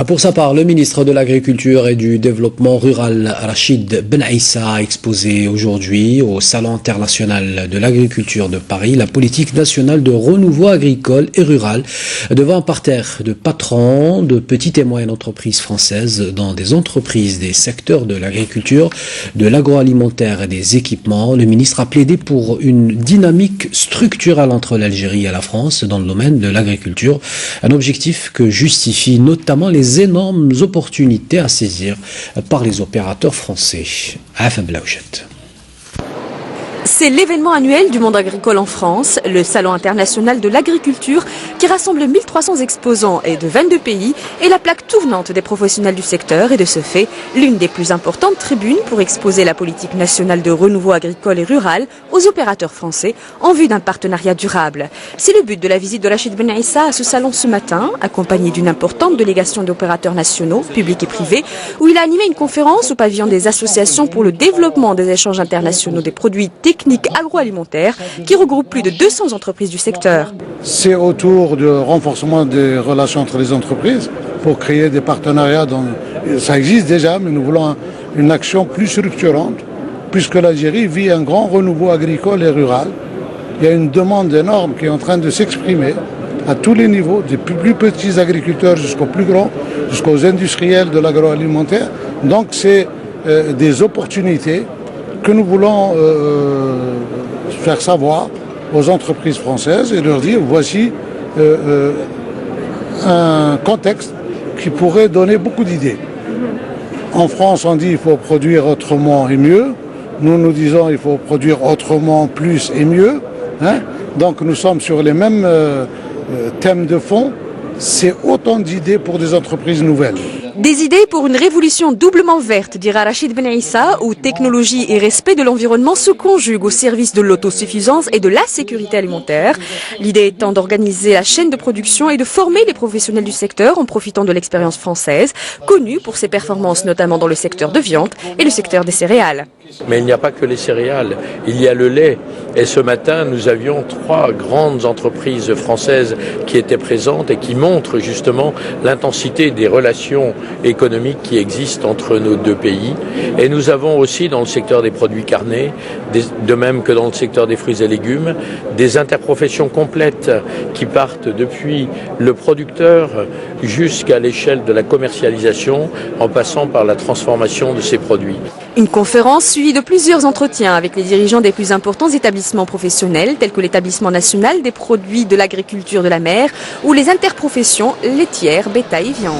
Pour sa part, le ministre de l'Agriculture et du Développement rural, Rachid Ben Aissa, a exposé aujourd'hui au Salon international de l'agriculture de Paris la politique nationale de renouveau agricole et rural devant un parterre de patrons de petites et moyennes entreprises françaises dans des entreprises des secteurs de l'agriculture, de l'agroalimentaire et des équipements. Le ministre a plaidé pour une dynamique structurelle entre l'Algérie et la France dans le domaine de l'agriculture, un objectif que justifie notamment les énormes opportunités à saisir par les opérateurs français. Afam Blaouchet. C'est l'événement annuel du monde agricole en France, le Salon international de l'agriculture qui rassemble 1300 exposants et de 22 pays et la plaque tournante des professionnels du secteur et de ce fait l'une des plus importantes tribunes pour exposer la politique nationale de renouveau agricole et rural aux opérateurs français en vue d'un partenariat durable. C'est le but de la visite de Rachid Ben Aissa à ce salon ce matin, accompagné d'une importante délégation d'opérateurs nationaux, publics et privés, où il a animé une conférence au pavillon des associations pour le développement des échanges internationaux des produits techniques agroalimentaire qui regroupe plus de 200 entreprises du secteur. C'est autour du renforcement des relations entre les entreprises pour créer des partenariats. Ça existe déjà, mais nous voulons une action plus structurante puisque l'Algérie vit un grand renouveau agricole et rural. Il y a une demande énorme qui est en train de s'exprimer à tous les niveaux, des plus petits agriculteurs jusqu'aux plus grands, jusqu'aux industriels de l'agroalimentaire. Donc c'est des opportunités que nous voulons faire savoir aux entreprises françaises et leur dire voici un contexte qui pourrait donner beaucoup d'idées. En France, on dit il faut produire autrement et mieux. Nous disons il faut produire autrement, plus et mieux. Donc nous sommes sur les mêmes thèmes de fond. C'est autant d'idées pour des entreprises nouvelles. Des idées pour une révolution doublement verte, dira Rachid Ben Aissa, où technologie et respect de l'environnement se conjuguent au service de l'autosuffisance et de la sécurité alimentaire. L'idée étant d'organiser la chaîne de production et de former les professionnels du secteur en profitant de l'expérience française, connue pour ses performances notamment dans le secteur de viande et le secteur des céréales. Mais il n'y a pas que les céréales, il y a le lait. Et ce matin, nous avions 3 grandes entreprises françaises qui étaient présentes et qui montrent justement l'intensité des relations économiques qui existent entre nos deux pays. Et nous avons aussi dans le secteur des produits carnés, de même que dans le secteur des fruits et légumes, des interprofessions complètes qui partent depuis le producteur jusqu'à l'échelle de la commercialisation en passant par la transformation de ces produits. Une conférence suivie de plusieurs entretiens avec les dirigeants des plus importants établissements professionnels tels que l'établissement national des produits de l'agriculture de la mer ou les interprofessions laitières, bétail et viande.